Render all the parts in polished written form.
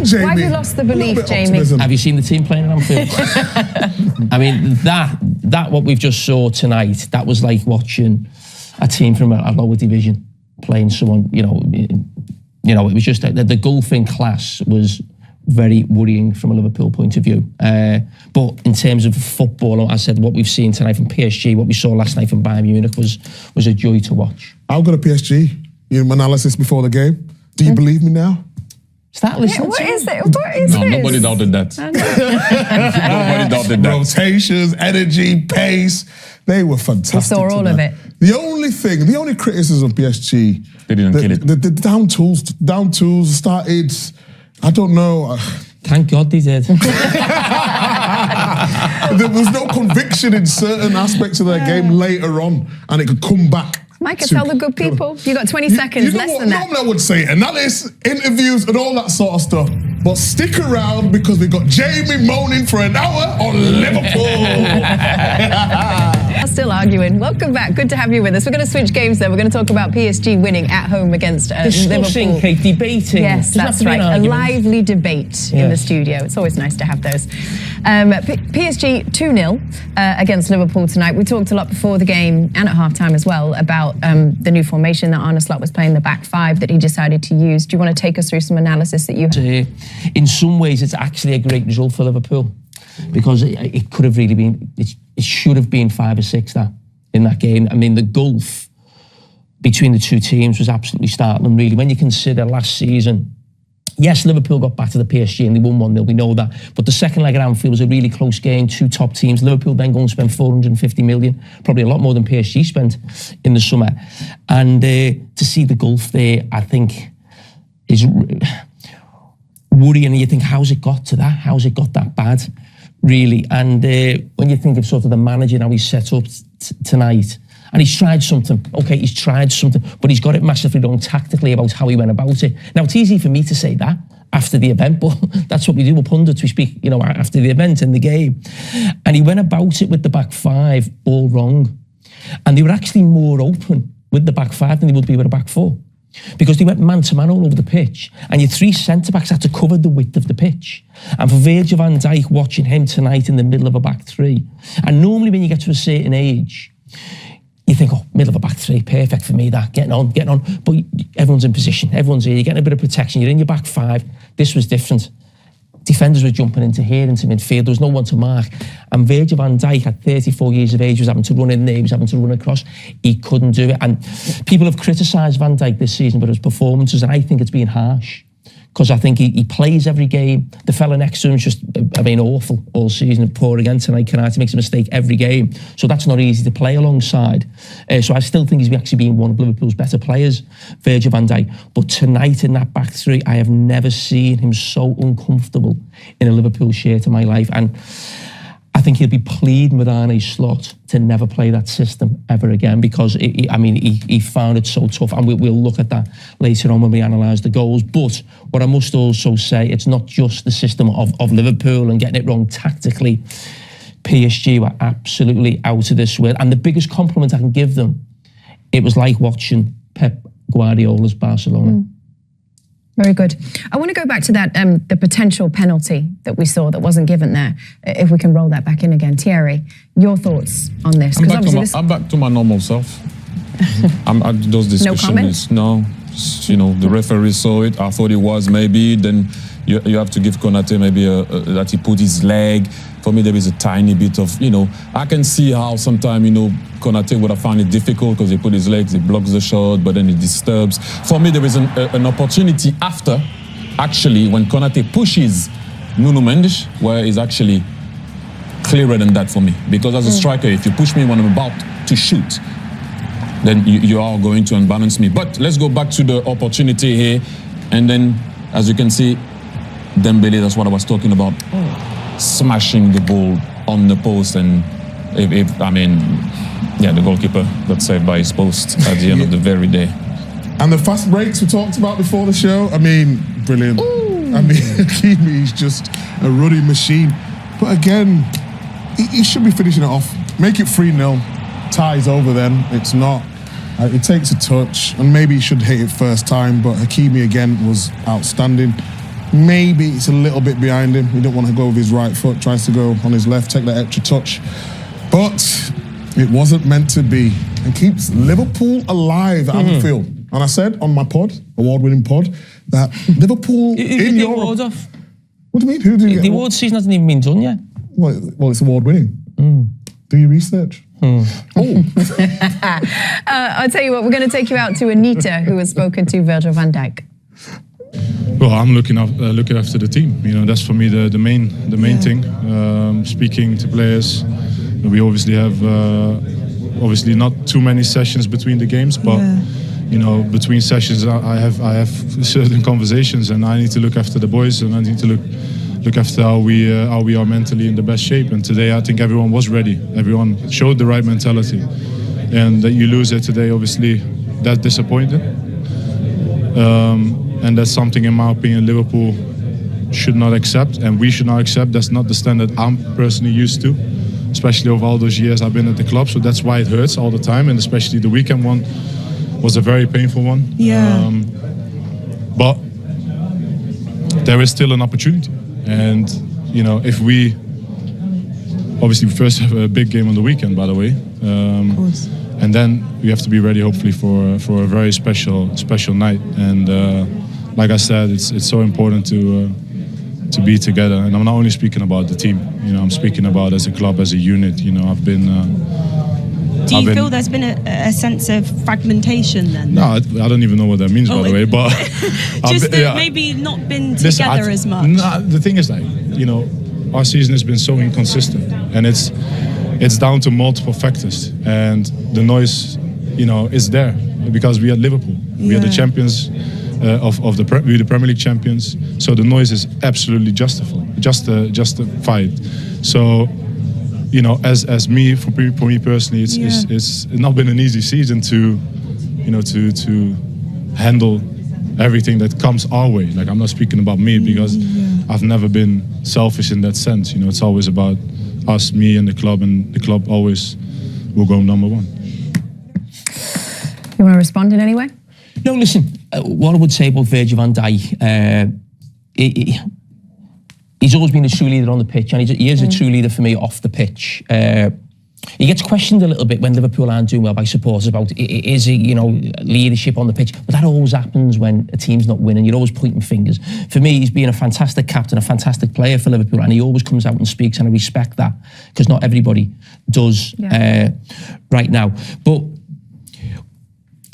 on, Jamie. Why have you lost the belief, Jamie? Have you seen the team playing at Anfield? I mean, that what we've just saw tonight, that was like watching a team from a lower division playing someone, you know, it was just the golfing class was very worrying from a Liverpool point of view. But in terms of football, I said what we've seen tonight from PSG, what we saw last night from Bayern Munich was a joy to watch. I've got a PSG analysis before the game. Do you believe me now? Start listening. What is it? What is No, this? nobody doubted that. Nobody doubted that. Rotations, energy, pace, they were fantastic. We saw all of it. The only criticism of PSG, they didn't kill it. The down tools started, I don't know. Thank God they did. There was no conviction in certain aspects of their game later on, and it could come back. Micah, tell the good people. You got 20 seconds, you know less what? than that. Normally I would say analysis, interviews, and all that sort of stuff. But stick around because we've got Jamie moaning for an hour on Liverpool. Still arguing. Welcome back. Good to have you with us. We're going to switch games then. We're going to talk about PSG winning at home against Discussing, Liverpool. Kate, debating. Yes, that's right. A lively debate in the studio. It's always nice to have those. PSG 2-0 against Liverpool tonight. We talked a lot before the game and at half-time as well about the new formation that Arne Slot was playing, the back five that he decided to use. Do you want to take us through some analysis that you have? In some ways, it's actually a great result for Liverpool because it could have really been, it should have been 5 or 6 in that game. I mean, the gulf between the two teams was absolutely startling, really. When you consider last season, yes, Liverpool got back to the PSG and they won 1-0, we know that. But the second leg at Anfield was a really close game, 2 top teams. Liverpool then go and spend 450 million, probably a lot more than PSG spent in the summer. And to see the gulf there, I think, is worrying. And you think, how's it got to that? How's it got that bad, really? And when you think of sort of the manager, how he's set up tonight, and he's tried something. Okay, he's tried something, but he's got it massively wrong tactically about how he went about it. Now, it's easy for me to say that after the event, but that's what we do. We're pundits. We speak, after the event in the game. And he went about it with the back five all wrong. And they were actually more open with the back five than they would be with a back four. Because they went man-to-man all over the pitch, and your 3 centre-backs had to cover the width of the pitch. And for Virgil van Dijk, watching him tonight in the middle of a back three, and normally when you get to a certain age, you think, oh, middle of a back three, perfect for me, that, getting on. But everyone's in position, everyone's here, you're getting a bit of protection, you're in your back five. This was different. Defenders were jumping into here, into midfield, there was no one to mark. And Virgil van Dijk, at 34 years of age, was having to run in there, he was having to run across. He couldn't do it. And people have criticised Van Dijk this season for his performances, and I think it's been harsh. Because I think he plays every game. The fella next to him is just been awful all season. Poor again tonight. Carragher makes a mistake every game. So that's not easy to play alongside. So I still think he's actually been one of Liverpool's better players, Virgil van Dijk. But tonight in that back three, I have never seen him so uncomfortable in a Liverpool shirt in my life. And I think he'll be pleading with Arne Slot to never play that system ever again, because he found it so tough, and we'll look at that later on when we analyse the goals. But what I must also say, it's not just the system of Liverpool and getting it wrong tactically. PSG were absolutely out of this world, and the biggest compliment I can give them, it was like watching Pep Guardiola's Barcelona. Very good. I want to go back to that, the potential penalty that we saw that wasn't given there. If we can roll that back in again. Thierry, your thoughts on this? I'm back to my normal self. I'm at those discussions. No comment? The referee saw it. I thought it was maybe. Then you have to give Konate maybe that he put his leg. For me, there is a tiny bit of, I can see how sometimes, Konate would have found it difficult because he put his legs, he blocks the shot, but then it disturbs. For me, there is an opportunity after, actually, when Konate pushes Nuno Mendes, where he's actually clearer than that for me. Because as a striker, if you push me when I'm about to shoot, then you are going to unbalance me. But let's go back to the opportunity here. And then, as you can see, Dembele, that's what I was talking about. Smashing the ball on the post, and the goalkeeper got saved by his post at the end of the very day. And the fast breaks we talked about before the show, brilliant. Ooh. Hakimi is just a ruddy machine. But again, he should be finishing it off. Make it 3-0. Ties over then. It's not. It takes a touch, and maybe he should hit it first time, but Hakimi again was outstanding. Maybe it's a little bit behind him. He don't want to go with his right foot, tries to go on his left, take that extra touch. But it wasn't meant to be. And keeps Liverpool alive at Anfield. And I said on my pod, award-winning pod, that Liverpool in Europe... Awards off? What do you mean? Who do you The awards season hasn't even been done yet. Well, it's award-winning. Do your research. I'll tell you what, we're going to take you out to Anita, who has spoken to Virgil van Dijk. Well, I'm looking after the team. You know, that's for me the main thing. Speaking to players, we obviously have obviously not too many sessions between the games, but you know, between sessions I have certain conversations, and I need to look after the boys, and I need to look after how we are mentally in the best shape. And today I think everyone was ready. Everyone showed the right mentality, and that you lose it today, obviously, that's disappointing. And that's something, in my opinion, Liverpool should not accept, and we should not accept. That's not the standard I'm personally used to, especially over all those years I've been at the club. So that's why it hurts all the time, and especially the weekend one was a very painful one. But there is still an opportunity, and you know, if we obviously first have a big game on the weekend, by the way, of course. And then we have to be ready, hopefully, for a very special night. And like I said, it's so important to be together. And I'm not only speaking about the team. You know, I'm speaking about as a club, as a unit. You know, I've been. Do you feel there's been a sense of fragmentation then? No, I don't even know what that means, by the way. But just that maybe not been together as much. No, the thing is that, you know, our season has been so inconsistent, and it's down to multiple factors, and the noise, you know, is there because we are Liverpool. We are the champions we're the Premier League champions. So the noise is absolutely justified. So, you know, as me, for me personally, it's not been an easy season to, you know, to handle everything that comes our way. Like, I'm not speaking about me because I've never been selfish in that sense. You know, it's always about us, me, and the club always will go number one. You want to respond in any way? No, listen, what I would say about Virgil van Dijk, he's always been a true leader on the pitch, and he is a true leader for me off the pitch. He gets questioned a little bit when Liverpool aren't doing well by supporters about, is he, you know, leadership on the pitch? But that always happens when a team's not winning. You're always pointing fingers. For me, he's been a fantastic captain, a fantastic player for Liverpool, and he always comes out and speaks, and I respect that, because not everybody does right now. But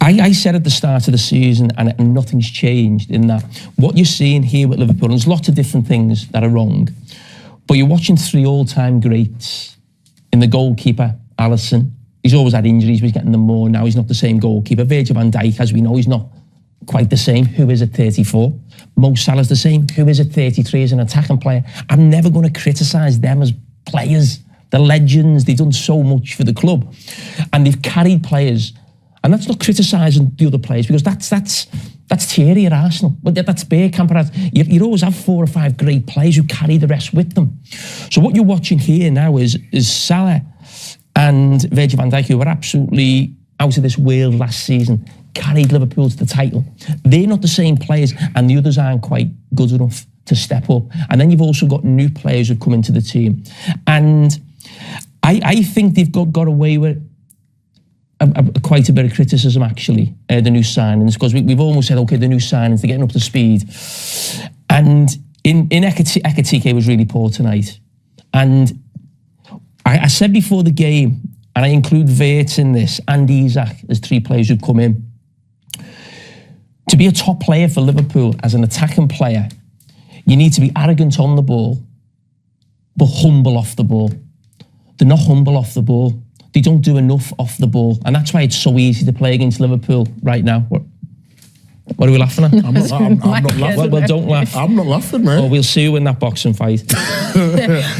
I said at the start of the season, and nothing's changed in that, what you're seeing here with Liverpool, and there's lots of different things that are wrong, but you're watching three all-time greats. In the goalkeeper, Alisson, he's always had injuries, but he's getting them more now. He's not the same goalkeeper. Virgil van Dijk, as we know, he's not quite the same. Who is at 34? Mo Salah's the same. Who is at 33 as an attacking player? I'm never going to criticise them as players. They're legends. They've done so much for the club. And they've carried players. And that's not criticising the other players, because that's Thierry at Arsenal. But that's Bergkamp. You always have 4 or 5 great players who carry the rest with them. So what you're watching here now is Salah and Virgil van Dijk, who were absolutely out of this world last season, carried Liverpool to the title. They're not the same players, and the others aren't quite good enough to step up. And then you've also got new players who've come into the team. And I think they've got away with quite a bit of criticism, actually, the new signings, because we've almost said, okay, the new signings, they're getting up to speed. And in Ekitike was really poor tonight. And I said before the game, and I include Wirtz in this, and Isak as 3 players who've come in. To be a top player for Liverpool as an attacking player, you need to be arrogant on the ball, but humble off the ball. They're not humble off the ball. They don't do enough off the ball, and that's why it's so easy to play against Liverpool right now. What are we laughing at? I'm not laughing. Well, don't laugh. I'm not laughing, man. Oh, we'll see you in that boxing fight.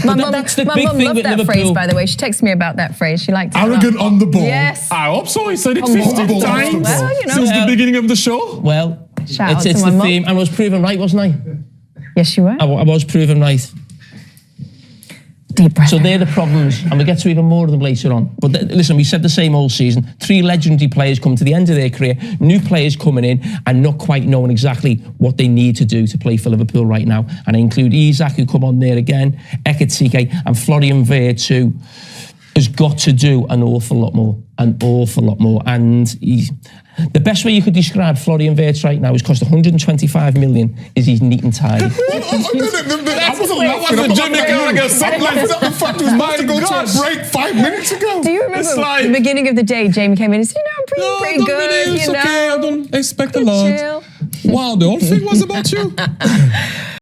My mum loved that phrase, by the way. She texted me about that phrase. She liked it. Arrogant on the ball. Yes. I hope so. He said it On the 50 ball. times Well, you know. since the beginning of the show. Well, Shout out it's to my the mum. theme. I was proven right, wasn't I? Yes, you were. I was proven right. Deep breath. So they're the problems, and we'll get to even more of them later on. But listen, we said the same all season. 3 legendary players come to the end of their career, new players coming in and not quite knowing exactly what they need to do to play for Liverpool right now. And I include Isak, who come on there again, Ekitike, and Florian Wirtz, who has got to do an awful lot more. And the best way you could describe Florian Wirtz right now is cost 125 million. Is he's neat and tidy? I wasn't laughing. I'm Jimmy Carragher. the fact was about to go to a break 5 minutes ago. Do you remember the beginning of the day? Jamie came in and said, I'm pretty good. Really, it's you know? okay. I don't expect a lot. Chill. Wow, the whole thing was about you.